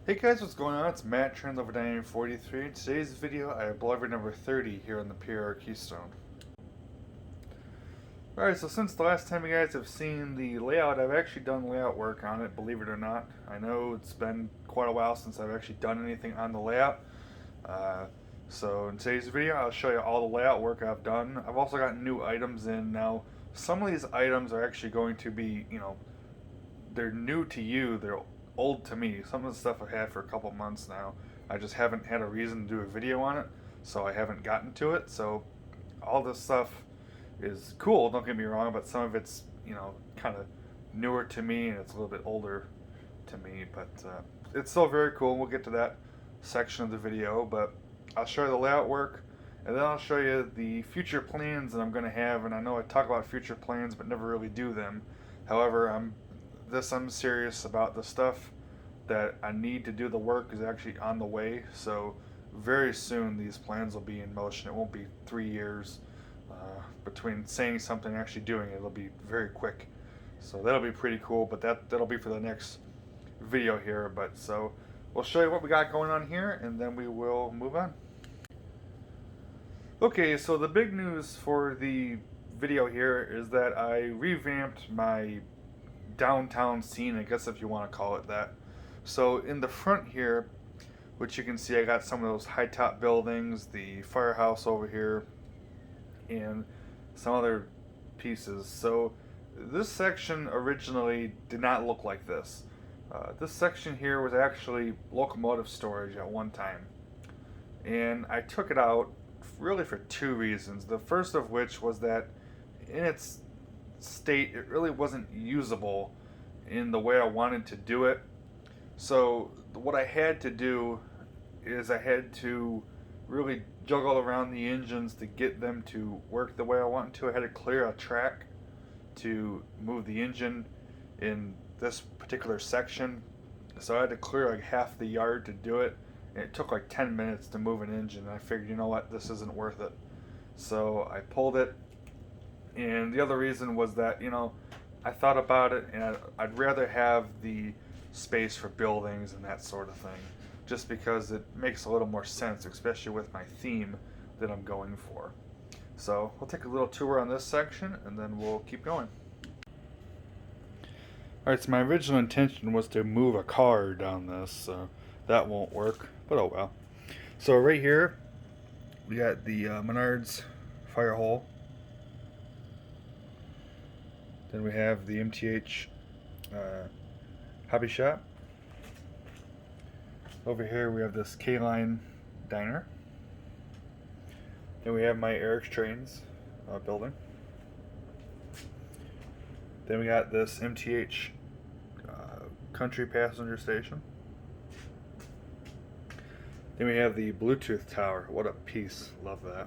Hey guys, what's going on? It's Matt Trendlover 1943. In today's video, I have blogger number 30 here on the PRR Keystone. Alright, so since the last time you guys have seen the layout, I've actually done layout work on it, believe it or not. I know it's been quite a while since I've actually done anything on the layout. So in today's video, I'll show you all the layout work I've done. I've also got new items in now. Some of these items are actually going to be, they're new to you, they're old to me. Some of the stuff I've had for a couple months now. I just haven't had a reason to do a video on it, so I haven't gotten to it. So all this stuff is cool, don't get me wrong, but some of it's, kind of newer to me and it's a little bit older to me, but it's still very cool. We'll get to that section of the video, but I'll show you the layout work and then I'll show you the future plans that I'm going to have. And I know I talk about future plans but never really do them. However, I'm serious about the stuff that I need to do. The work is actually on the way, so very soon these plans will be in motion. It won't be 3 years between saying something and actually doing it. It'll be very quick, so that'll be pretty cool, but that'll be for the next video here. But so we'll show you what we got going on here and then we will move on. Okay, so the big news for the video here is that I revamped my downtown scene, I guess, if you want to call it that. So in the front here, which you can see, I got some of those high top buildings, the firehouse over here, and some other pieces. So this section originally did not look like this. This section here was actually locomotive storage at one time, and I took it out really for two reasons. The first of which was that in its state it really wasn't usable in the way I wanted to do it. So what I had to do is I had to really juggle around the engines to get them to work the way I wanted to. I had to clear a track to move the engine in this particular section, so I had to clear like half the yard to do it, and it took like 10 minutes to move an engine, and I figured, you know what, this isn't worth it. So I pulled it. And the other reason was that, I thought about it and I'd rather have the space for buildings and that sort of thing, just because it makes a little more sense, especially with my theme that I'm going for. So we'll take a little tour on this section and then we'll keep going. Alright, so my original intention was to move a car down this, so that won't work, but oh well. So right here, we got the Menards fire hole. Then we have the MTH hobby shop. Over here we have this K-Line diner. Then we have my Eric's Trains building. Then we got this MTH country passenger station. Then we have the Bluetooth tower. What a piece, love that.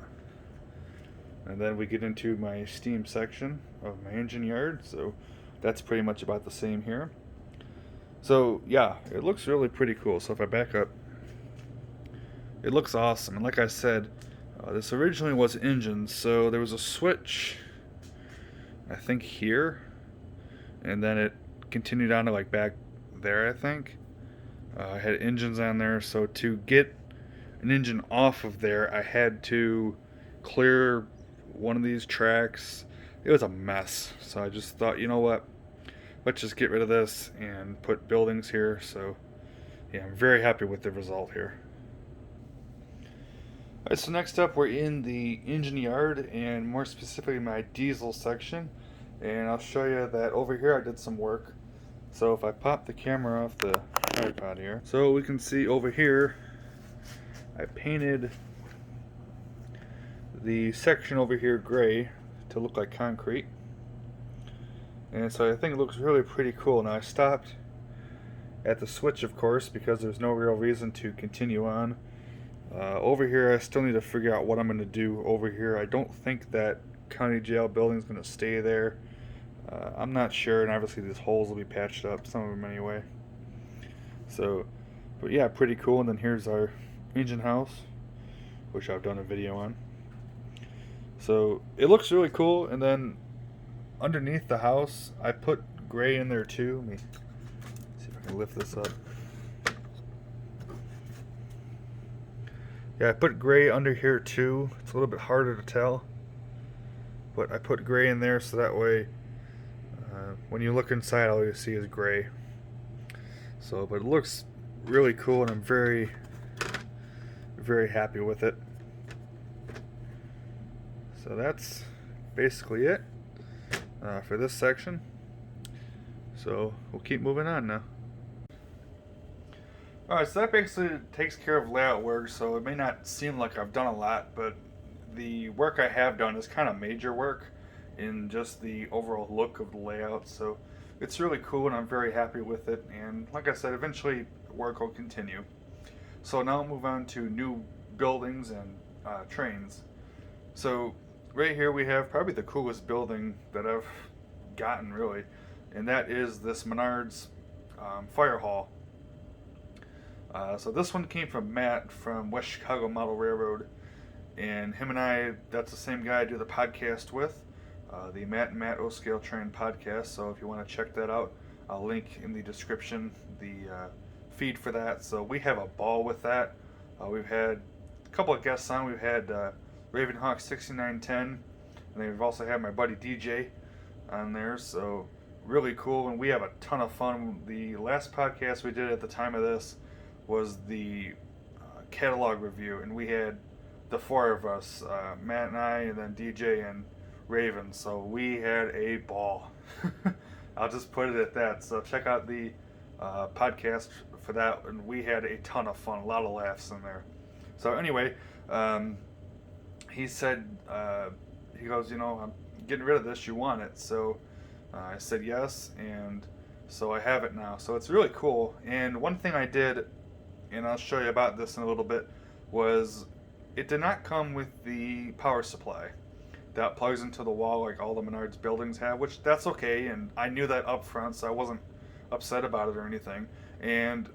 And then we get into my steam section of my engine yard, so that's pretty much about the same here. So yeah, it looks really pretty cool. So if I back up, it looks awesome. And like I said, this originally was engines, so there was a switch, I think here, and then it continued on to like back there, I think. I had engines on there, so to get an engine off of there, I had to clear one of these tracks. It was a mess, so I just thought, you know what, let's just get rid of this and put buildings here. So yeah, I'm very happy with the result here. Alright, so next up we're in the engine yard, and more specifically my diesel section, and I'll show you that over here I did some work. So if I pop the camera off the tripod here, so we can see over here I painted the section over here gray to look like concrete, and so I think it looks really pretty cool. Now I stopped at the switch, of course, because there's no real reason to continue on. Over here I still need to figure out what I'm going to do over here. I don't think that county jail building is going to stay there. I'm not sure, and obviously these holes will be patched up, some of them anyway. So, but yeah, pretty cool. And then here's our engine house, which I've done a video on. So it looks really cool. And then underneath the house, I put gray in there too. Let me see if I can lift this up. Yeah, I put gray under here too. It's a little bit harder to tell, but I put gray in there so that way when you look inside all you see is gray. So, but it looks really cool and I'm very, very happy with it. So that's basically it for this section. So we'll keep moving on now. Alright, so that basically takes care of layout work, so it may not seem like I've done a lot, but the work I have done is kind of major work in just the overall look of the layout, so it's really cool and I'm very happy with it, and like I said, eventually work will continue. So now I'll move on to new buildings and trains. So right here we have probably the coolest building that I've gotten, really, and that is this Menards fire hall. So this one came from Matt from West Chicago Model Railroad, and him and I, that's the same guy I do the podcast with, the Matt and Matt O-Scale Train podcast. So if you want to check that out, I'll link in the description the feed for that. So we have a ball with that. We've had a couple of guests on. We've had Ravenhawk 6910, and then we've also had my buddy DJ on there. So really cool, and we have a ton of fun. The last podcast we did at the time of this was the catalog review, and we had the four of us, Matt and I, and then DJ and Raven, so we had a ball. I'll just put it at that. So check out the podcast for that, and we had a ton of fun, a lot of laughs in there. So anyway, he said, he goes, I'm getting rid of this, you want it? So I said yes, and so I have it now. So it's really cool, and one thing I did, and I'll show you about this in a little bit, was it did not come with the power supply that plugs into the wall like all the Menards buildings have, which that's okay, and I knew that up front, so I wasn't upset about it or anything. And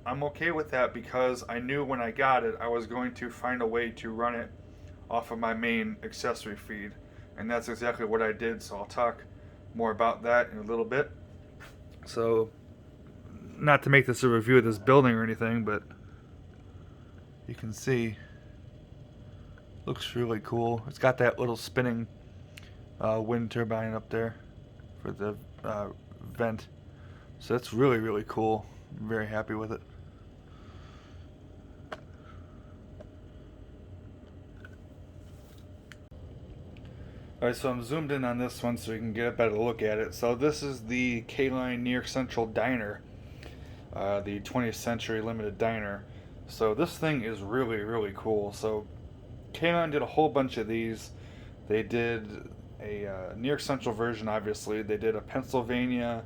I'm okay with that because I knew when I got it, I was going to find a way to run it off of my main accessory feed, and that's exactly what I did, so I'll talk more about that in a little bit. So, not to make this a review of this building or anything, but you can see looks really cool. It's got that little spinning wind turbine up there for the vent, so that's really, really cool. I'm very happy with it. Alright, so I'm zoomed in on this one so you can get a better look at it. So this is the K-Line New York Central Diner, the 20th Century Limited Diner. So this thing is really, really cool. So K-Line did a whole bunch of these. They did a New York Central version, obviously. They did a Pennsylvania,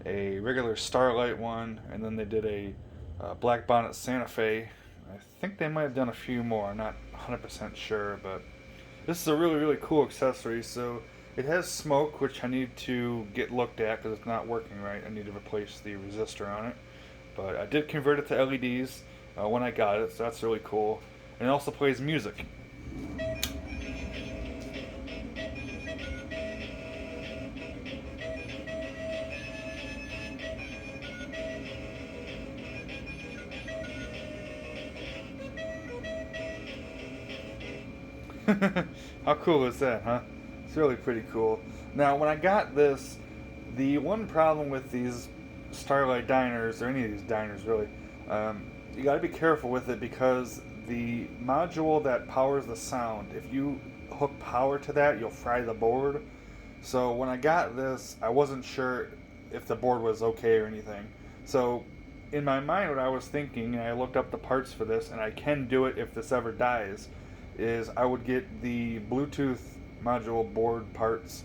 a regular Starlight one, and then they did a Black Bonnet Santa Fe. I think they might have done a few more. I'm not 100% sure, but this is a really, really cool accessory. So it has smoke, which I need to get looked at because it's not working right. I need to replace the resistor on it. But I did convert it to LEDs when I got it, so that's really cool. And it also plays music. How cool is that, huh? It's really pretty cool. Now, when I got this, the one problem with these Starlight diners, or any of these diners really, you gotta be careful with it because the module that powers the sound, if you hook power to that, you'll fry the board. So when I got this, I wasn't sure if the board was okay or anything. So in my mind, what I was thinking, and I looked up the parts for this, and I can do it if this ever dies, is I would get the Bluetooth module board parts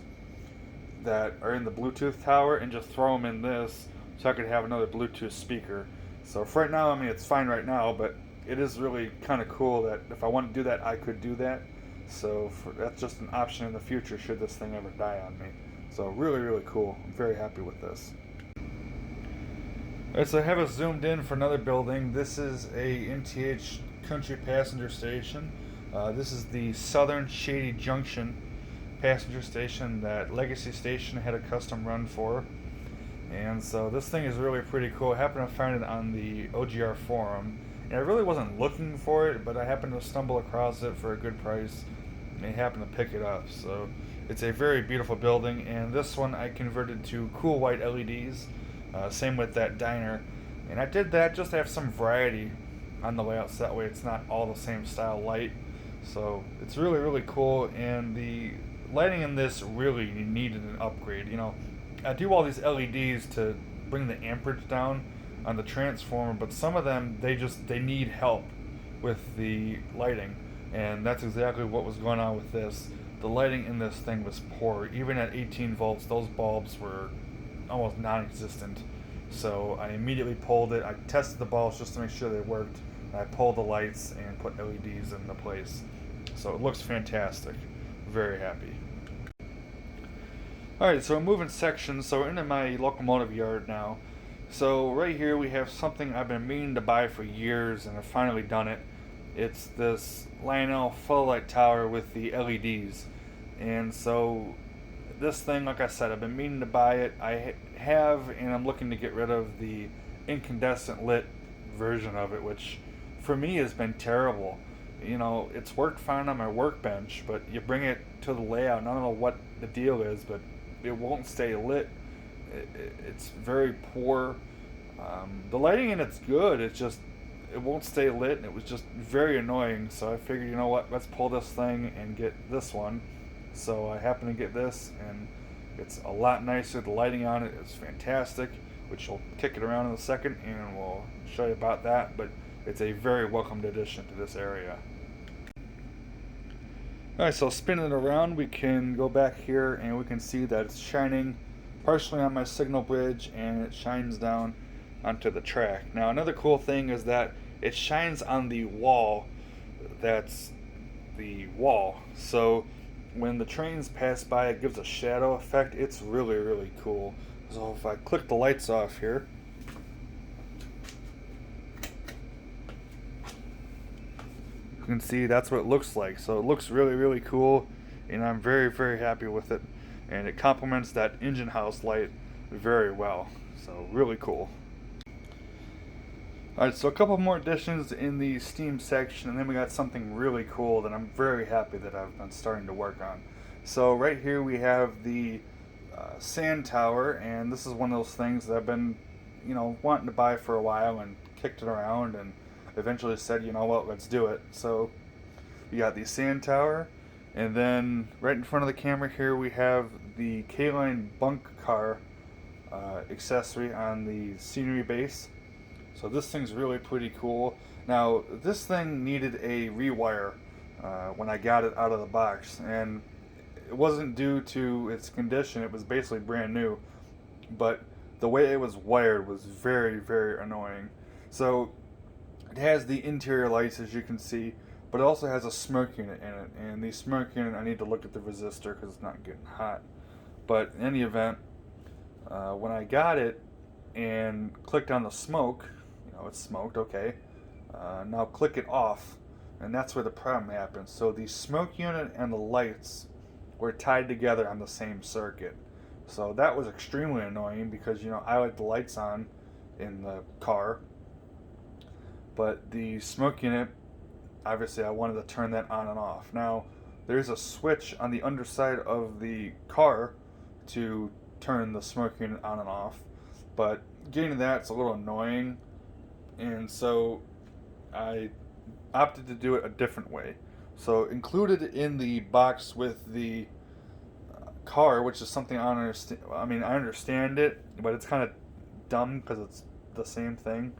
that are in the Bluetooth tower and just throw them in this so I could have another Bluetooth speaker. So for right now, I mean, it's fine right now, but it is really kind of cool that if I want to do that, I could do that. So that's just an option in the future should this thing ever die on me. So really, really cool. I'm very happy with this. Alright, so I have us zoomed in for another building. This is a MTH Country Passenger Station. This is the Southern Shady Junction passenger station that Legacy Station had a custom run for. And so this thing is really pretty cool. I happened to find it on the OGR forum. And I really wasn't looking for it, but I happened to stumble across it for a good price, and I happened to pick it up. So it's a very beautiful building, and this one I converted to cool white LEDs. Same with that diner, and I did that just to have some variety on the layout, so that way it's not all the same style light. So it's really, really cool, and the lighting in this really needed an upgrade. You know, I do all these LEDs to bring the amperage down on the transformer, but some of them they need help with the lighting, and that's exactly what was going on with this. The lighting in this thing was poor. Even at 18 volts, those bulbs were almost non-existent. So I immediately pulled it. I tested the bulbs just to make sure they worked. I pulled the lights and put LEDs into place. So it looks fantastic. Very happy. Alright, so we're moving sections. So we're into my locomotive yard now. So right here we have something I've been meaning to buy for years, and I've finally done it. It's this Lionel floodlight tower with the LEDs. And so this thing, like I said, I've been meaning to buy it. I have, and I'm looking to get rid of the incandescent lit version of it, which for me has been terrible. You know, it's worked fine on my workbench, but you bring it to the layout, and I don't know what the deal is, but it won't stay lit. It's very poor. The lighting in it's good. It's just it won't stay lit, and it was just very annoying. So I figured, you know what, let's pull this thing and get this one. So I happened to get this, and it's a lot nicer. The lighting on it is fantastic, which will kick it around in a second, and we'll show you about that. But it's a very welcomed addition to this area. Alright, so spinning it around, we can go back here, and we can see that it's shining partially on my signal bridge, and it shines down onto the track. Now, another cool thing is that it shines on the wall. That's the wall. So when the trains pass by, it gives a shadow effect. It's really, really cool. So if I click the lights off here, you can see that's what it looks like. So it looks really, really cool, and I'm very, very happy with it. And it complements that engine house light very well. So really cool. Alright, so a couple more additions in the Steam section, and then we got something really cool that I'm very happy that I've been starting to work on. So right here we have the sand tower, and this is one of those things that I've been, you know, wanting to buy for a while, and kicked it around, and eventually said, you know what, let's do it. So we got the sand tower, and then right in front of the camera here we have the K-Line bunk car accessory on the scenery base. So this thing's really pretty cool. Now, this thing needed a rewire when I got it out of the box, and it wasn't due to its condition. It was basically brand new, but the way it was wired was very, very annoying. So it has the interior lights, as you can see, but it also has a smoke unit in it, and the smoke unit, I need to look at the resistor because it's not getting hot. But in any event, when I got it and clicked on the smoke, it's smoked, okay. Now click it off, and that's where the problem happens. So the smoke unit and the lights were tied together on the same circuit. So that was extremely annoying because, you know, I like the lights on in the car, but the smoke unit, obviously I wanted to turn that on and off. Now, there's a switch on the underside of the car to turn the smoke unit on and off, but getting to that's a little annoying. And so I opted to do it a different way. So included in the box with the car, which is something I don't understand. I mean, I understand it, but it's kind of dumb because it's the same thing.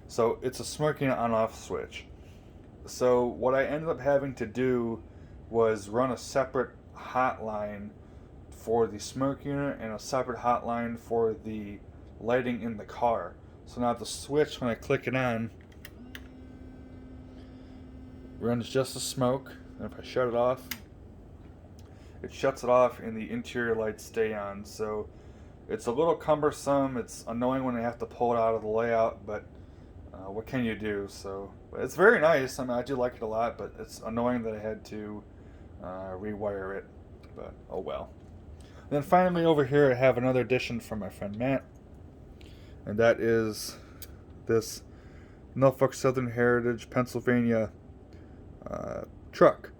So it's a smoke unit on-off switch. So what I ended up having to do was run a separate hotline for the smoke unit and a separate hotline for the lighting in the car. So now the switch, when I click it on, runs just the smoke, and if I shut it off, it shuts it off and the interior lights stay on. So it's a little cumbersome, it's annoying when I have to pull it out of the layout, but what can you do? So it's very nice. I mean, I do like it a lot, but it's annoying that I had to rewire it, but oh well. And then finally over here I have another addition from my friend Matt, and that is this Norfolk Southern Heritage, Pennsylvania truck.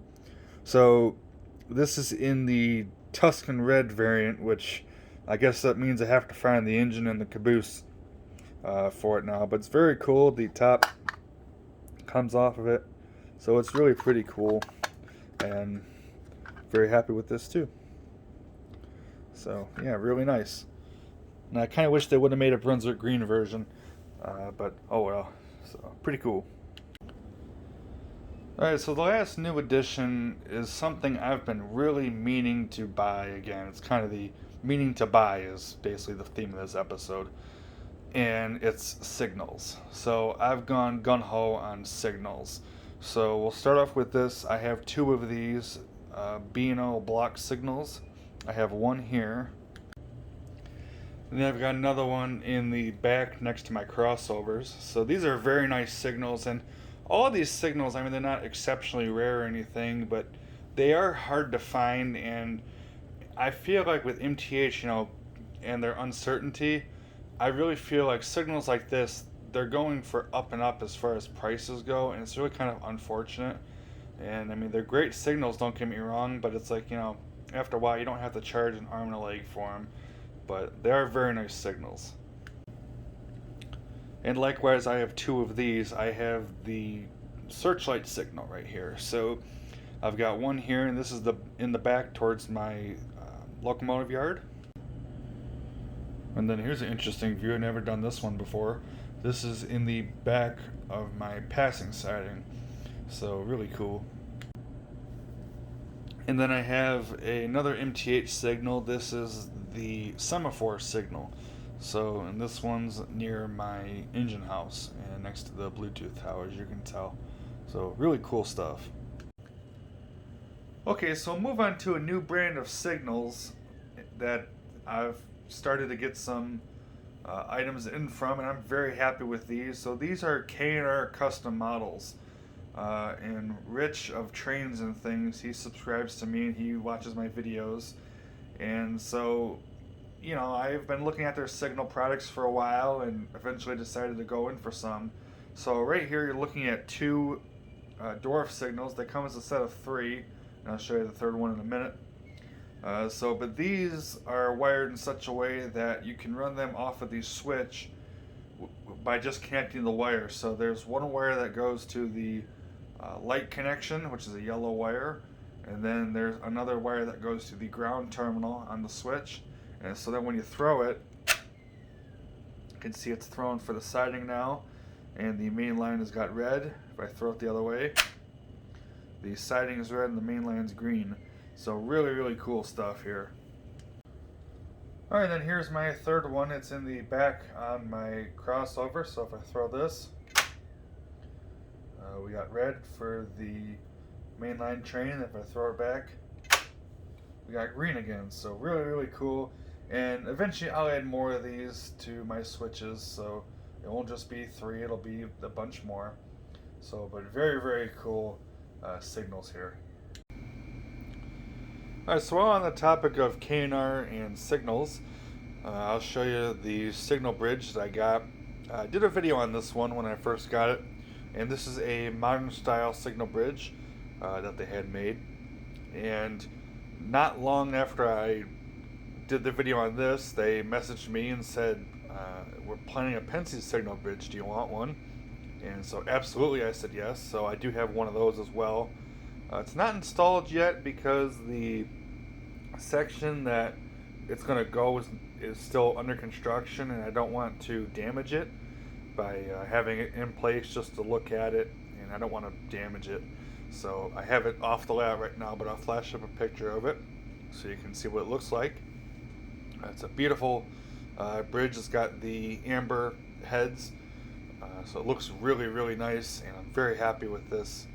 So this is in the Tuscan Red variant, which I guess that means I have to find the engine and the caboose for it now. But it's very cool. The top comes off of it, so it's really pretty cool, and very happy with this too. So yeah, really nice. And I kind of wish they would have made a Brunswick green version, but oh well. So pretty cool. Alright, so the last new addition is something I've been really meaning to buy again. It's kind of the meaning to buy is basically the theme of this episode. And it's signals. So I've gone gung-ho on signals. So we'll start off with this. I have two of these B&O block signals. I have one here. And then I've got another one in the back next to my crossovers. So these are very nice signals, and all of these signals, I mean, they're not exceptionally rare or anything, but they are hard to find, and I feel like with MTH, and their uncertainty, I really feel like signals like this, they're going for up and up as far as prices go, and it's really kind of unfortunate. And I mean, they're great signals, don't get me wrong, but it's like, after a while, you don't have to charge an arm and a leg for them, but they are very nice signals. And likewise, I have two of these. I have the searchlight signal right here. So I've got one here, and this is in the back towards my locomotive yard. And then here's an interesting view. I've never done this one before. This is in the back of my passing siding. So really cool. And then I have another MTH signal. This is the semaphore signal. So, and this one's near my engine house and next to the Bluetooth tower, as you can tell. So, really cool stuff. Okay, so we'll move on to a new brand of signals that I've started to get some items in from, and I'm very happy with these. So these are K&R custom models. And Rich of Trains and Things, he subscribes to me and he watches my videos. And so, I've been looking at their signal products for a while and eventually decided to go in for some. So right here you're looking at two dwarf signals. They come as a set of three, and I'll show you the third one in a minute. But these are wired in such a way that you can run them off of the switch by just connecting the wires. So there's one wire that goes to the light connection, which is a yellow wire, and then there's another wire that goes to the ground terminal on the switch. And so then when you throw it, you can see it's thrown for the siding now, and the main line has got red. If I throw it the other way, the siding is red and the main line's green. So really, really cool stuff here. Alright, then here's my third one. It's in the back on my crossover. So if I throw this, we got red for the mainline train. If I throw it back, we got green again. So really, really cool. And eventually I'll add more of these to my switches. So it won't just be three, it'll be a bunch more. So, but very, very cool signals here. Alright, so while on the topic of K&R and signals, I'll show you the signal bridge that I got. I did a video on this one when I first got it, and this is a modern style signal bridge that they had made. And not long after I did the video on this, they messaged me and said, we're planning a Penske signal bridge, do you want one? And so absolutely, I said yes. So I do have one of those as well. It's not installed yet because the section that it's going to go is still under construction, and I don't want to damage it by having it in place just to look at it, and I don't want to damage it. So I have it off the layout right now, but I'll flash up a picture of it so you can see what it looks like. It's a beautiful bridge. It's got the amber heads, so it looks really, really nice, and I'm very happy with this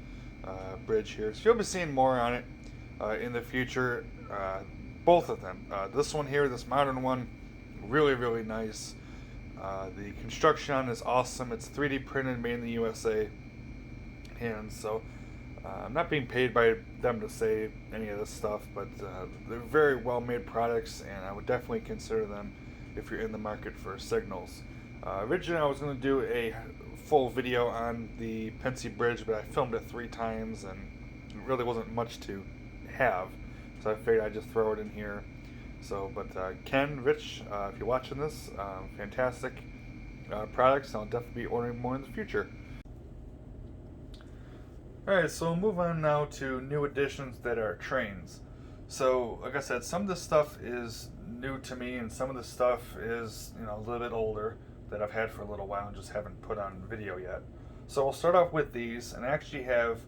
bridge here. So you'll be seeing more on it in the future. Both of them. This one here, this modern one, really, really nice. The construction on it is awesome. It's 3D printed, made in the USA. And so I'm not being paid by them to say any of this stuff, but they're very well made products, and I would definitely consider them if you're in the market for signals. Originally I was going to do a full video on the Pensy Bridge, but I filmed it 3 times and it really wasn't much to have, so I figured I'd just throw it in here. So, but Ken, Rich, if you're watching this, fantastic products. I'll definitely be ordering more in the future. Alright, so we'll move on now to new additions that are trains. So, like I said, some of this stuff is new to me, and some of this stuff is, a little bit older that I've had for a little while and just haven't put on video yet. So we'll start off with these, and I actually have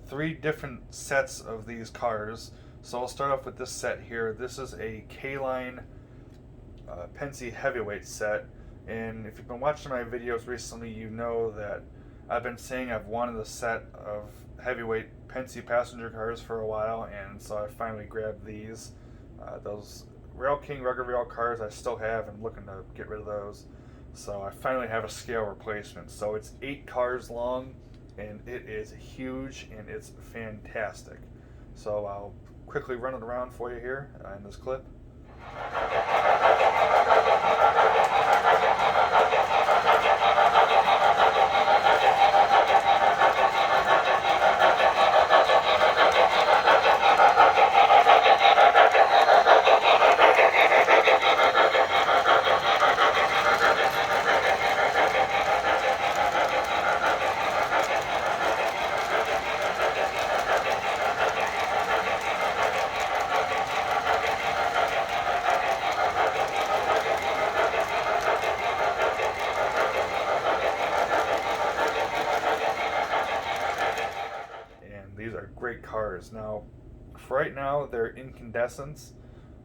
3 different sets of these cars. So I'll start off with this set here. This is a K-Line Pensy heavyweight set, and if you've been watching my videos recently, you know that I've been saying I've wanted a set of heavyweight Pensy passenger cars for a while, and so I finally grabbed these. Those Rail King Rugged Rail cars I still have, and looking to get rid of those. So I finally have a scale replacement. So it's 8 cars long, and it is huge, and it's fantastic. So I'll quickly run it around for you here in this clip. These are great cars. Now, for right now, they're incandescents.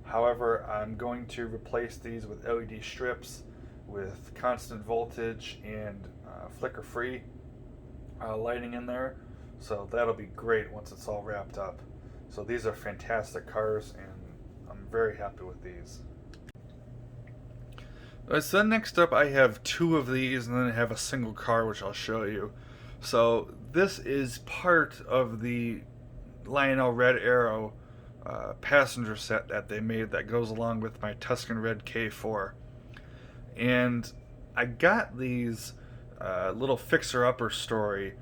However, I'm going to replace these with LED strips with constant voltage and flicker-free lighting in there. So that'll be great once it's all wrapped up. So these are fantastic cars, and I'm very happy with these. So then next up, I have 2 of these, and then I have a single car, which I'll show you. So this is part of the Lionel Red Arrow passenger set that they made that goes along with my Tuscan Red K4. And I got these little fixer-upper story.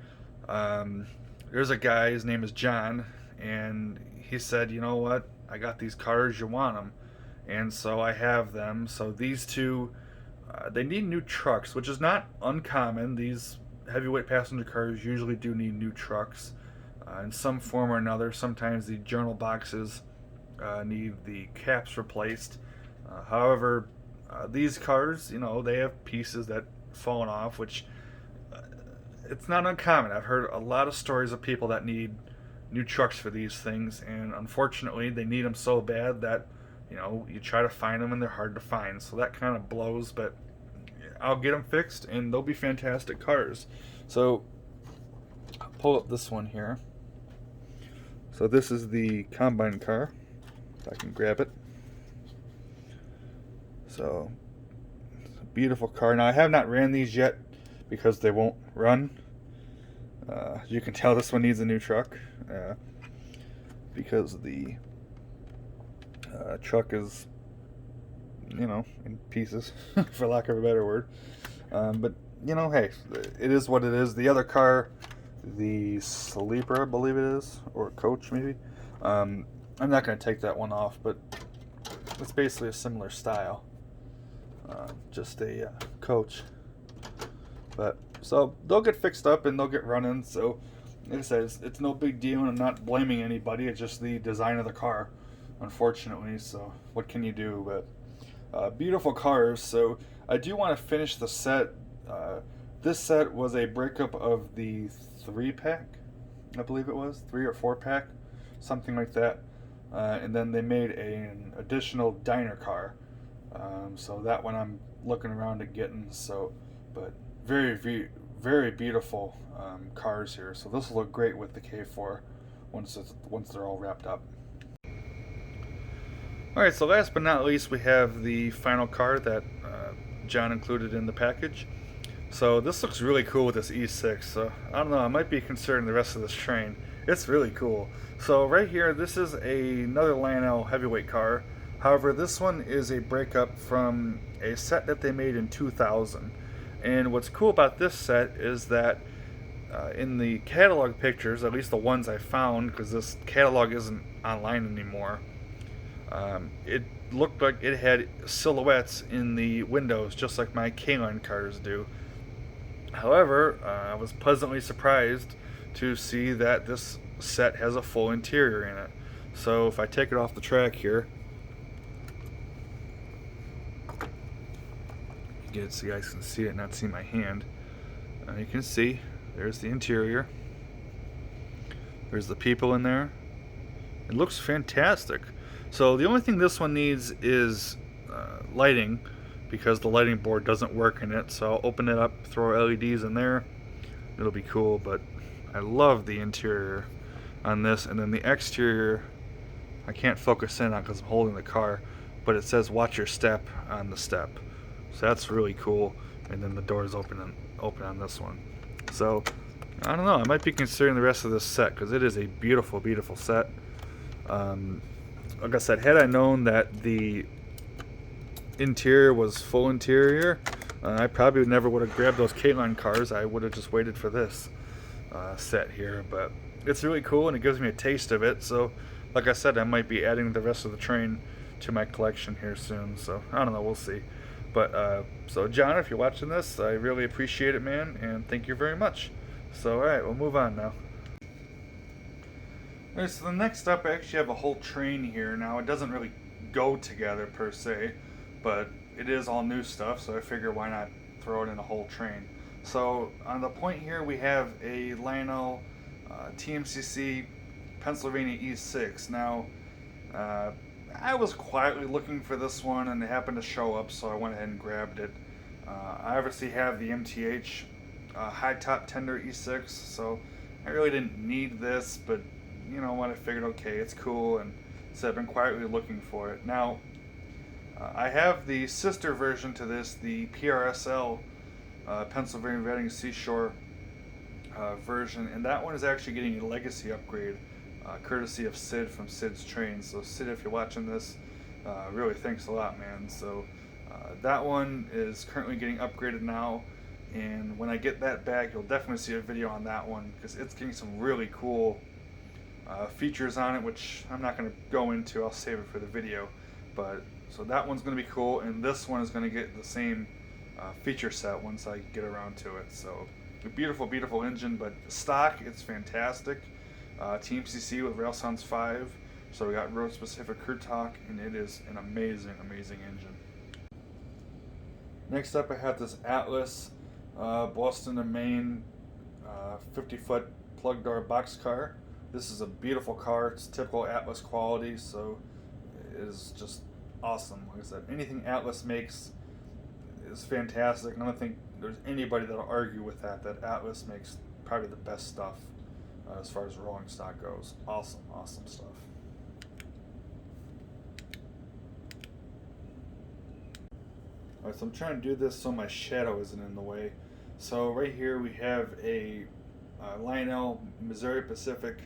There's a guy, his name is John, and he said, you know what, I got these cars, you want them. And so I have them. So these 2, they need new trucks, which is not uncommon. These heavyweight passenger cars usually do need new trucks in some form or another. Sometimes the journal boxes need the caps replaced. However, these cars, they have pieces that fallen off, which it's not uncommon. I've heard a lot of stories of people that need new trucks for these things, and unfortunately they need them so bad that you try to find them and they're hard to find. So that kind of blows, but I'll get them fixed, and they'll be fantastic cars. So I'll pull up this one here. So this is the combine car, if I can grab it. So it's a beautiful car. Now I have not ran these yet because they won't run. As you can tell, this one needs a new truck because the truck is in pieces, for lack of a better word. But, hey, it is what it is. The other car, the Sleeper, I believe it is, or Coach, maybe. I'm not going to take that one off, but it's basically a similar style. Just a Coach. But, so, they'll get fixed up and they'll get running. So, like I said, it's no big deal, and I'm not blaming anybody. It's just the design of the car, unfortunately. So, what can you do? But beautiful cars. So I do want to finish the set. This set was a breakup of the 3-pack, I believe it was 3 or 4-pack, something like that. And then they made an additional diner car. So that one I'm looking around at getting. So, but very, very beautiful cars here. So this will look great with the K4 once they're all wrapped up. Alright, so last but not least, we have the final car that John included in the package. So this looks really cool with this E6. So I don't know, I might be considering the rest of this train. It's really cool. So right here, this is another Lionel heavyweight car. However, this one is a breakup from a set that they made in 2000. And what's cool about this set is that in the catalog pictures, at least the ones I found, because this catalog isn't online anymore, it looked like it had silhouettes in the windows, just like my K-Line cars do. However, I was pleasantly surprised to see that this set has a full interior in it. So if I take it off the track here, get it so you guys can see it, not see my hand. You can see there's the interior. There's the people in there. It looks fantastic. So the only thing this one needs is lighting, because the lighting board doesn't work in it. So I'll open it up, throw LEDs in there. It'll be cool, but I love the interior on this. And then the exterior, I can't focus in on because I'm holding the car, but it says watch your step on the step. So that's really cool. And then the doors open on this one. So I don't know, I might be considering the rest of this set because it is a beautiful, beautiful set. Like I said, had I known that the interior was full interior, I probably never would have grabbed those K-Line cars. I would have just waited for this set here. But it's really cool and it gives me a taste of it. So like I said, I might be adding the rest of the train to my collection here soon. So I don't know, we'll see. But so John, if you're watching this, I really appreciate it, man, and thank you very much. So alright, we'll move on now. Alright, so the next up, I actually have a whole train here. Now it doesn't really go together per se, but it is all new stuff, so I figure why not throw it in a whole train. So on the point here we have a Lionel TMCC Pennsylvania E6. Now I was quietly looking for this one and it happened to show up, so I went ahead and grabbed it. I obviously have the MTH high top tender E6, so I really didn't need this, but you know what, I figured okay, it's cool, and so I've been quietly looking for it. Now I have the sister version to this, the PRSL Pennsylvania Reading Seashore version, and that one is actually getting a legacy upgrade courtesy of Sid from Sid's Trains. So Sid, if you're watching this, really thanks a lot, man. So that one is currently getting upgraded now, and when I get that back, you'll definitely see a video on that one because it's getting some really cool features on it, which I'm not going to go into. I'll save it for the video. But so that one's going to be cool, and this one is going to get the same feature set once I get around to it. So a beautiful, beautiful engine, but stock, it's fantastic. TMCC with Rail Sounds 5, so we got road specific crew talk, and it is an amazing, amazing engine. Next up I have this Atlas Boston to Maine 50-foot plug door boxcar. This is a beautiful car. It's typical Atlas quality, so it is just awesome. Like I said, anything Atlas makes is fantastic, and I don't think there's anybody that'll argue with that Atlas makes probably the best stuff as far as rolling stock goes. Awesome, awesome stuff. Alright, so I'm trying to do this so my shadow isn't in the way. So right here we have a Lionel Missouri Pacific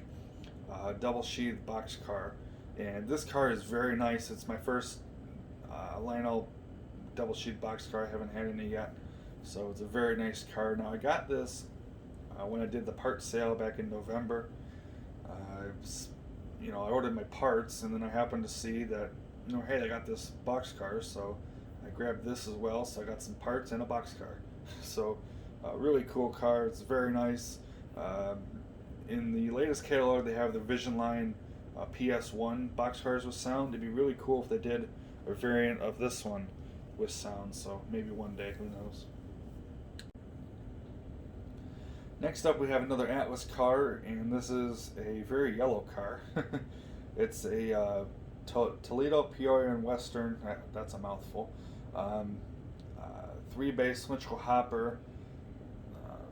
double sheath box car, and this car is very nice. It's my first Lionel double sheath box car. I haven't had any yet, so it's a very nice car. Now I got this when I did the parts sale back in November. I ordered my parts, and then I happened to see that, hey, I got this box car, so I grabbed this as well. So I got some parts and a box car. So really cool car. It's very nice. In the latest catalog, they have the Vision Line PS1 boxcars with sound. It'd be really cool if they did a variant of this one with sound. So maybe one day, who knows. Next up we have another Atlas car, and this is a very yellow car. It's a Toledo, Peoria, and Western, that's a mouthful, 3-bay cylindrical hopper.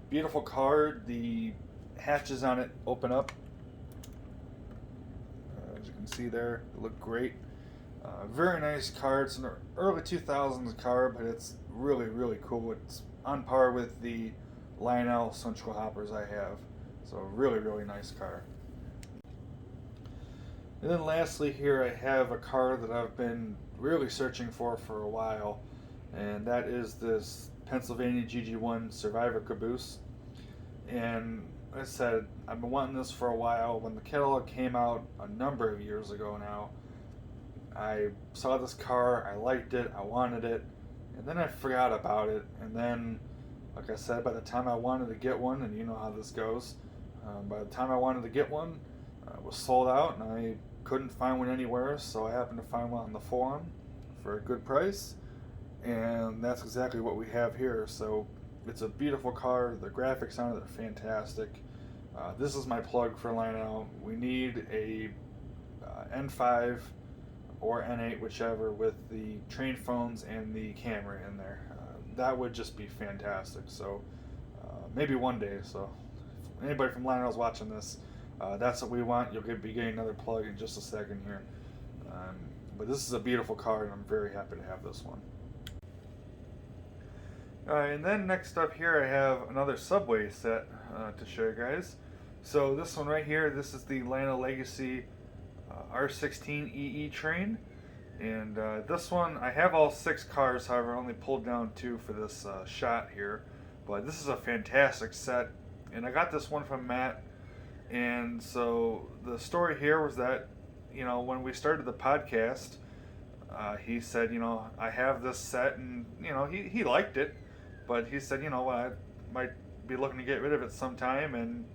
Beautiful car. The hatches on it open up. As you can see there, they look great. Very nice car. It's an early 2000s car, but it's really, really cool. It's on par with the Lionel cylindrical hoppers I have. So really, really nice car. And then lastly here I have a car that I've been really searching for a while, and that is this Pennsylvania GG1 Survivor Caboose. And like I said, I've been wanting this for a while. When the catalog came out a number of years ago now, I saw this car, I liked it, I wanted it, and then I forgot about it. And then, like I said, by the time I wanted to get one, and you know how this goes, by the time I wanted to get one, it was sold out, and I couldn't find one anywhere, so I happened to find one on the forum for a good price, and that's exactly what we have here. So it's a beautiful car. The graphics on it are fantastic. This is my plug for Lionel. We need a N5 or N8, whichever, with the train phones and the camera in there. That would just be fantastic. So maybe one day. So if anybody from Lionel's watching this, that's what we want. You'll be getting another plug in just a second here. But this is a beautiful car, and I'm very happy to have this one. And then next up here I have another Subway set to show you guys. So this one right here, this is the Lionel Legacy R16 EE train. And this one, I have all 6 cars, however I only pulled down 2 for this shot here. But this is a fantastic set, and I got this one from Matt. And so the story here was that, you know, when we started the podcast, he said, you know, I have this set, and, you know, he liked it, but he said, you know, I might be looking to get rid of it sometime. And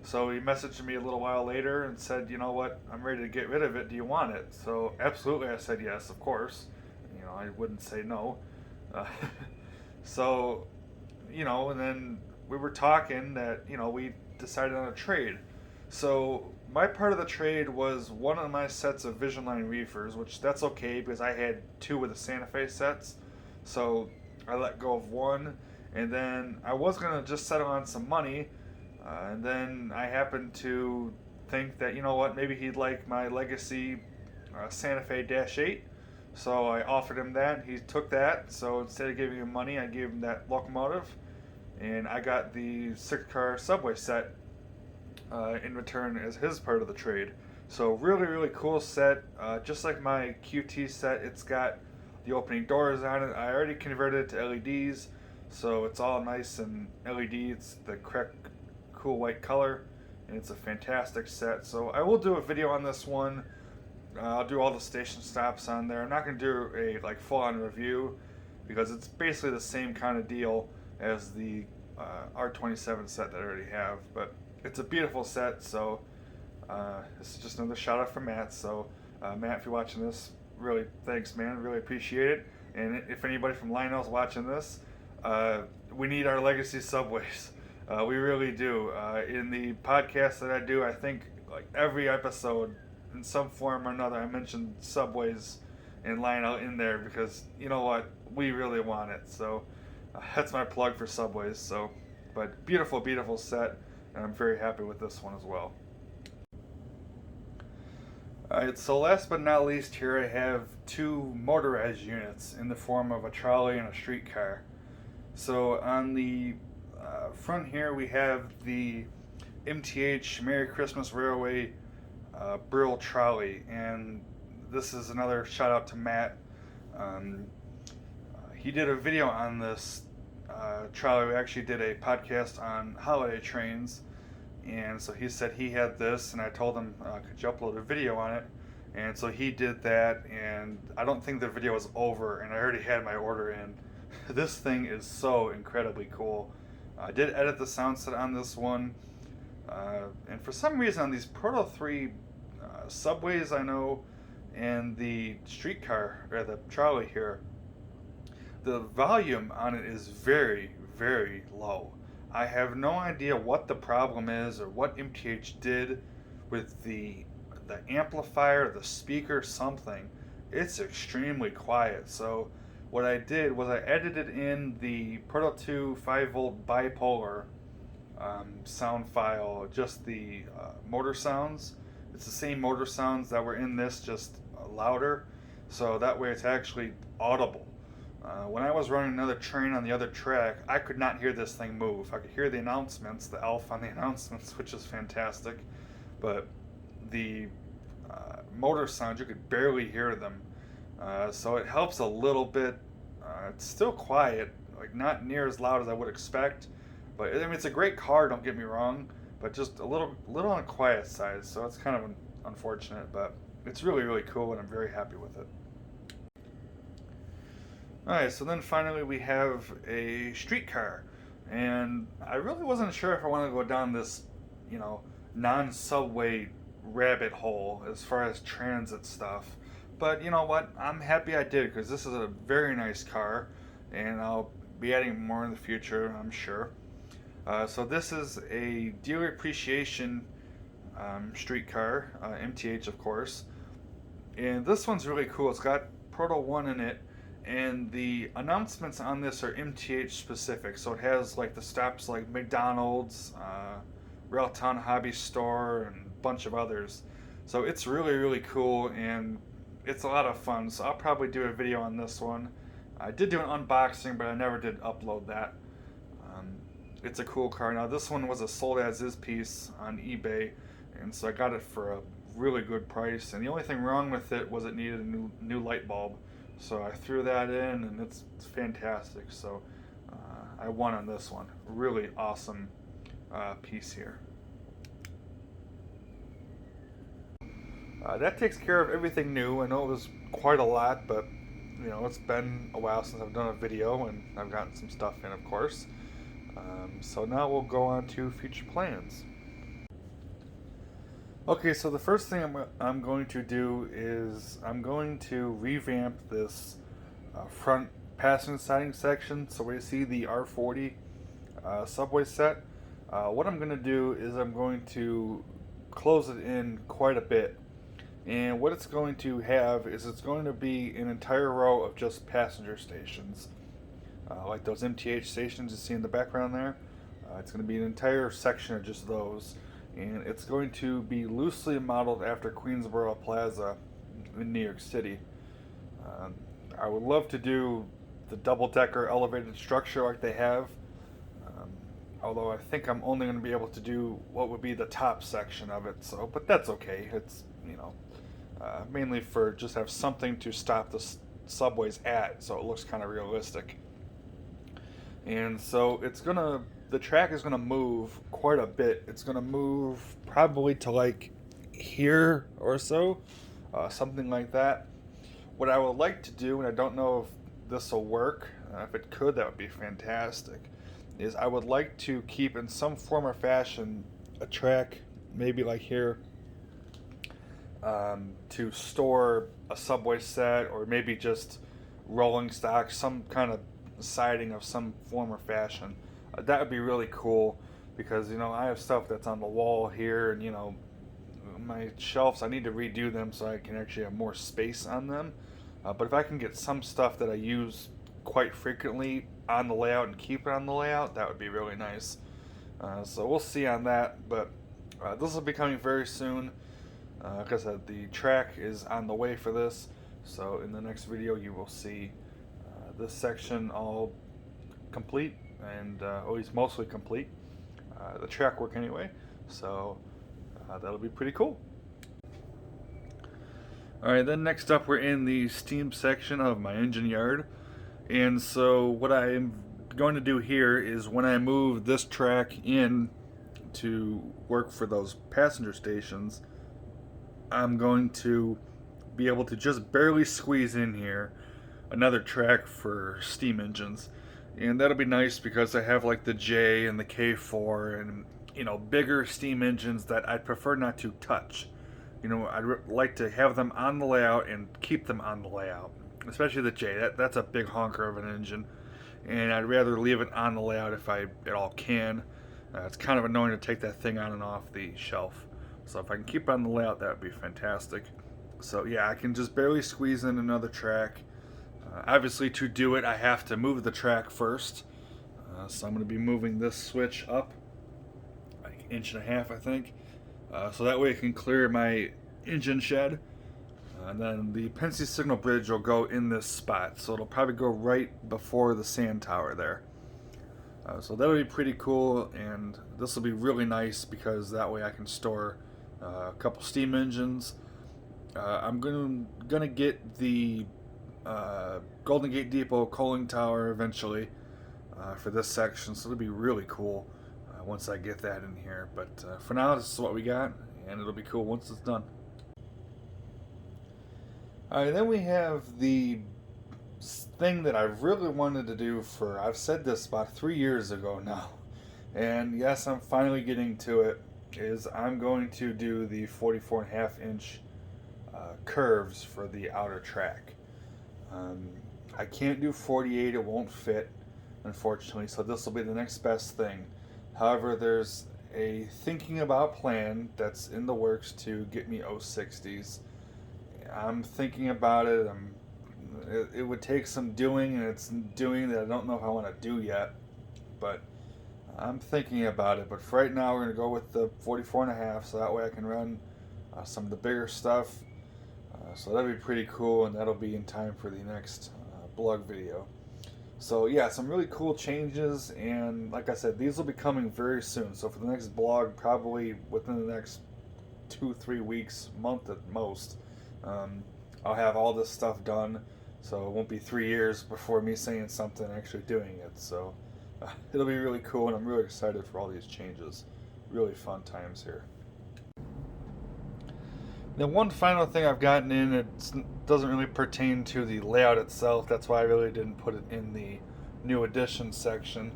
so he messaged me a little while later and said, you know what, I'm ready to get rid of it. Do you want it? So absolutely, I said yes, of course. You know, I wouldn't say no. So, you know, and then we were talking that, you know, we decided on a trade. So my part of the trade was one of my sets of Vision Line reefers, which that's okay because I had 2 of the Santa Fe sets. So I let go of one, and then I was going to just settle on some money, and then I happened to think that, you know what, maybe he'd like my Legacy Santa Fe Dash 8. So I offered him that, he took that. So instead of giving him money, I gave him that Locomotive, and I got the 6-car Subway set in return as his part of the trade. So really, really cool set. Just like my QT set, it's got the opening doors on it. I already converted it to LEDs, so it's all nice and LED. It's the correct cool white color, and it's a fantastic set. So I will do a video on this one. I'll do all the station stops on there. I'm not going to do a like full-on review because it's basically the same kind of deal as the R27 set that I already have, but it's a beautiful set. So this is just another shout out from Matt. So Matt, if you're watching this, really thanks, man. Really appreciate it. And if anybody from Lionel's watching this, we need our Legacy Subways. We really do. In the podcast that I do, I think like every episode, in some form or another, I mentioned Subways and Lionel in there because, you know what, we really want it. So that's my plug for Subways. So, but beautiful, beautiful set, and I'm very happy with this one as well. Alright, so last but not least here I have 2 motorized units in the form of a trolley and a streetcar. So on the front here we have the MTH Merry Christmas Railway Brill Trolley, and this is another shout out to Matt. He did a video on this trolley. We actually did a podcast on holiday trains. And so he said he had this, and I told him, could you upload a video on it? And so he did that, and I don't think the video was over, and I already had my order in. This thing is so incredibly cool. I did edit the sound set on this one, and for some reason on these Proto 3 Subways I know, and the streetcar, or the trolley here, the volume on it is very, very low. I have no idea what the problem is or what MTH did with the amplifier, the speaker, something. It's extremely quiet. So what I did was I edited in the Proto 2 5-volt bipolar sound file, just the motor sounds. It's the same motor sounds that were in this, just louder. So that way it's actually audible. When I was running another train on the other track, I could not hear this thing move. I could hear the announcements, the elf on the announcements, which is fantastic. But the motor sounds, you could barely hear them. So it helps a little bit. It's still quiet, like not near as loud as I would expect. But I mean, it's a great car. Don't get me wrong, but just a little on the quiet side. So it's kind of unfortunate, but it's really cool, and I'm very happy with it. All right, so then finally we have a streetcar, and I really wasn't sure if I wanted to go down this, non-subway rabbit hole as far as transit stuff. But you know what? I'm happy I did because this is a very nice car, and I'll be adding more in the future, I'm sure. So this is a dealer appreciation streetcar, MTH of course, and this one's really cool. It's got Proto 1 in it, and the announcements on this are MTH specific. So it has like the stops like McDonald's, Railtown Hobby Store, and a bunch of others. So it's really cool, and it's a lot of fun. So I'll probably do a video on this one. I did do an unboxing, but I never did upload that. It's a cool car. Now this one was a sold as is piece on eBay, and so I got it for a really good price. And the only thing wrong with it was it needed a new light bulb. So I threw that in, and it's fantastic. So I won on this one. Really awesome piece here. That takes care of everything new. I know it was quite a lot, but it's been a while since I've done a video, and I've gotten some stuff in, of course. So now we'll go on to future plans. Okay, so the first thing I'm going to do is I'm going to revamp this front passenger siding section. So where you see the R40 subway set, what I'm going to do is I'm going to close it in quite a bit. And what it's going to have is it's going to be an entire row of just passenger stations. Like those MTH stations you see in the background there. It's going to be an entire section of just those. And it's going to be loosely modeled after Queensboro Plaza in New York City. I would love to do the double-decker elevated structure like they have, although I think I'm only going to be able to do what would be the top section of it. So, but that's okay. It's mainly for just have something to stop the subways at, so it looks kind of realistic. And so the track is gonna move quite a bit. It's gonna move probably to like here or so, something like that. What I would like to do, and I don't know if this will work, if it could, that would be fantastic, is I would like to keep in some form or fashion a track, maybe like here, to store a subway set, or maybe just rolling stock, some kind of siding of some form or fashion. That would be really cool because I have stuff that's on the wall here, and my shelves, I need to redo them so I can actually have more space on them. But if I can get some stuff that I use quite frequently on the layout and keep it on the layout, that would be really nice. So we'll see on that, but this will be coming very soon. Like I said, the track is on the way for this, so in the next video you will see this section all complete, and at least mostly complete, the track work anyway, so that'll be pretty cool. Alright, then next up we're in the steam section of my engine yard, and so what I'm going to do here is when I move this track in to work for those passenger stations, I'm going to be able to just barely squeeze in here another track for steam engines, and that'll be nice because I have like the J and the K4 and bigger steam engines that I'd prefer not to touch. I'd like to have them on the layout and keep them on the layout, especially the J. That's a big honker of an engine, and I'd rather leave it on the layout if I at all can. It's kind of annoying to take that thing on and off the shelf, so if I can keep it on the layout, that would be fantastic. So yeah, I can just barely squeeze in another track. Obviously, to do it, I have to move the track first. So I'm going to be moving this switch up like an inch and a half, I think. So that way I can clear my engine shed. And then the Pennsy signal bridge will go in this spot. So it'll probably go right before the sand tower there. So that'll be pretty cool, and this will be really nice because that way I can store a couple steam engines. I'm gonna get the Golden Gate Depot cooling tower eventually for this section, so it'll be really cool once I get that in here. But for now, this is what we got, and it'll be cool once it's done. Alright, then we have the thing that I've really wanted to do for, I've said this about 3 years ago now, and yes, I'm finally getting to it, is I'm going to do the 44.5-inch curves for the outer track. I can't do 48, it won't fit, unfortunately, so this will be the next best thing. However, there's a thinking about plan that's in the works to get me 060s. I'm thinking about it. It would take some doing, and it's doing that I don't know if I want to do yet, but I'm thinking about it. But for right now, we're going to go with the 44.5, so that way I can run some of the bigger stuff. So that'll be pretty cool, and that'll be in time for the next blog video. So yeah, some really cool changes, and like I said, these will be coming very soon. So for the next blog, probably within the next 2-3 weeks, month at most, I'll have all this stuff done. So it won't be 3 years before me saying something and actually doing it. So it'll be really cool, and I'm really excited for all these changes. Really fun times here. Then one final thing I've gotten in, it doesn't really pertain to the layout itself. That's why I really didn't put it in the new edition section.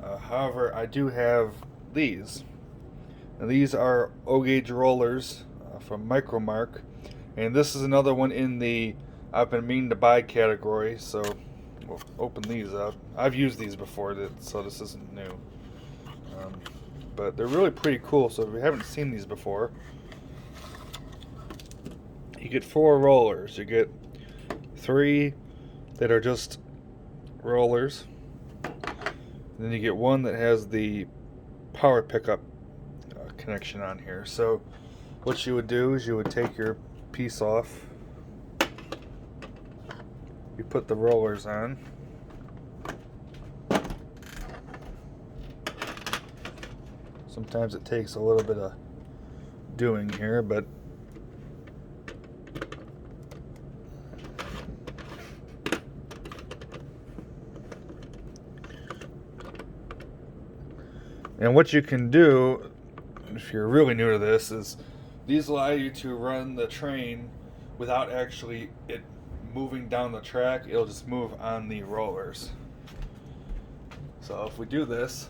However, I do have these. Now, these are O-gauge rollers from Micromark. And this is another one in the I've been meaning to buy category. So we'll open these up. I've used these before, so this isn't new. But they're really pretty cool. So if you haven't seen these before, you get 4 rollers. You get 3 that are just rollers. And then you get 1 that has the power pickup connection on here. So what you would do is you would take your piece off. You put the rollers on. Sometimes it takes a little bit of doing here, but and what you can do, if you're really new to this, is these allow you to run the train without actually it moving down the track. It'll just move on the rollers. So if we do this,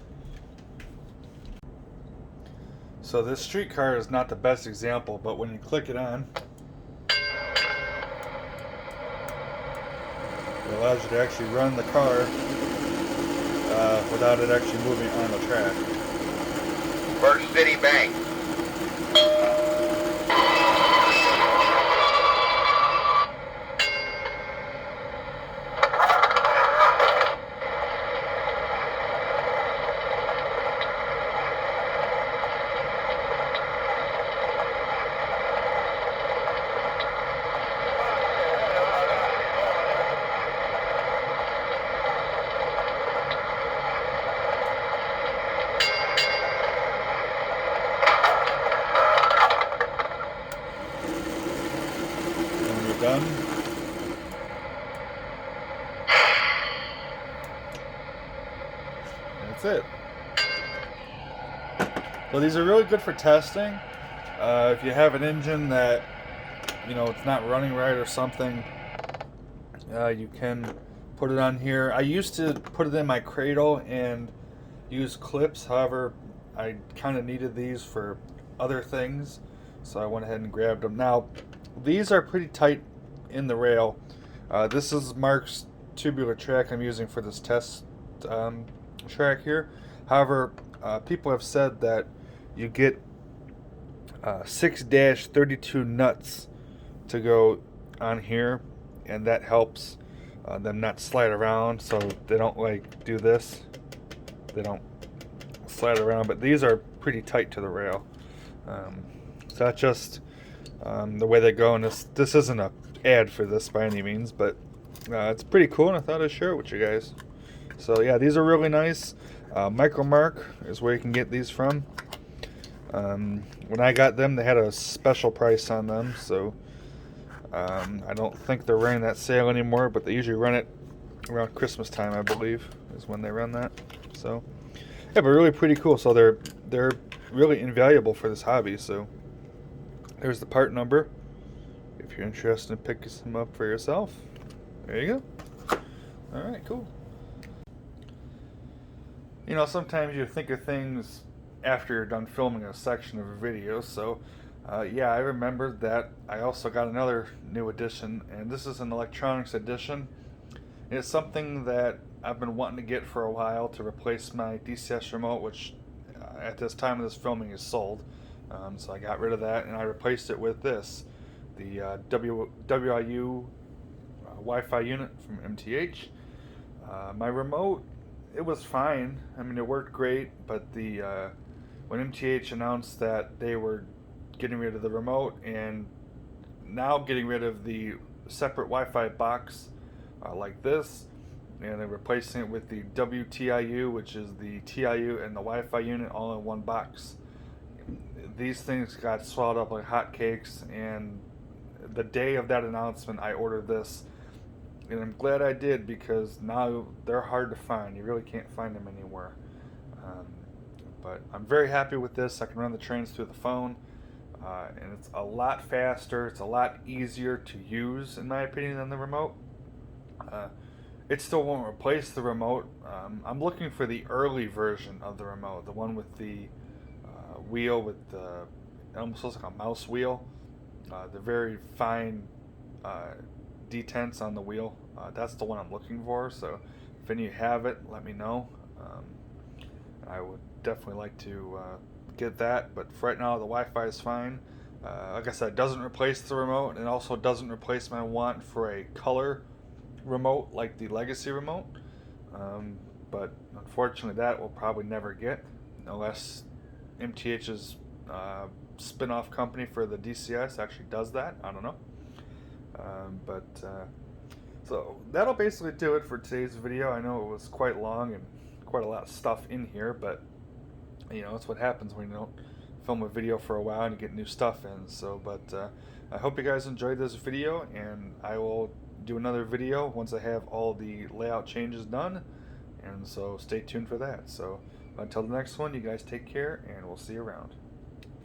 so this streetcar is not the best example, but when you click it on, it allows you to actually run the car without it actually moving on the track. First City Bank. Done. That's it. So these are really good for testing. If you have an engine that, you know, it's not running right or something, you can put it on here. I used to put it in my cradle and use clips. However, I kind of needed these for other things, so I went ahead and grabbed them. Now, these are pretty tight in the rail. This is Mark's tubular track I'm using for this test track here. However, people have said that you get 6-32 nuts to go on here, and that helps them not slide around, so they don't like do this. They don't slide around, but these are pretty tight to the rail. So that's just the way they go, and this isn't a ad for this by any means, but it's pretty cool, and I thought I'd share it with you guys. So yeah, these are really nice. Micromark is where you can get these from. When I got them, they had a special price on them, so I don't think they're running that sale anymore, but they usually run it around Christmas time, I believe, is when they run that. So, yeah, but really pretty cool. So they're really invaluable for this hobby. So there's the part number. If you're interested in picking some up for yourself, there you go. All right, cool. You know, sometimes you think of things after you're done filming a section of a video. So, yeah, I remembered that I also got another new edition, and this is an electronics edition. It's something that I've been wanting to get for a while to replace my DCS remote, which at this time of this filming is sold. So I got rid of that, and I replaced it with this, the WIU Wi-Fi unit from MTH. My remote, it was fine. I mean, it worked great, but when MTH announced that they were getting rid of the remote and now getting rid of the separate Wi-Fi box like this, and they're replacing it with the WTIU, which is the TIU and the Wi-Fi unit all in one box. These things got swallowed up like hotcakes, and the day of that announcement, I ordered this, and I'm glad I did because now they're hard to find. You really can't find them anywhere. But I'm very happy with this. I can run the trains through the phone, and it's a lot faster. It's a lot easier to use, in my opinion, than the remote. It still won't replace the remote. I'm looking for the early version of the remote, the one with the wheel with the, it almost looks like a mouse wheel. The very fine detents on the wheel. That's the one I'm looking for. So if any of you have it, let me know. I would definitely like to get that. But for right now, the Wi-Fi is fine. Like I said, it doesn't replace the remote, and also doesn't replace my want for a color remote like the Legacy remote. But unfortunately, that we'll probably never get unless MTH's spin-off company for the DCS actually does that. I don't know. So that'll basically do it for today's video. I know it was quite long and quite a lot of stuff in here, but you know, it's what happens when you don't film a video for a while and you get new stuff in. So, I hope you guys enjoyed this video, and I will do another video once I have all the layout changes done, and so stay tuned for that. So until the next one, you guys take care, and we'll see you around.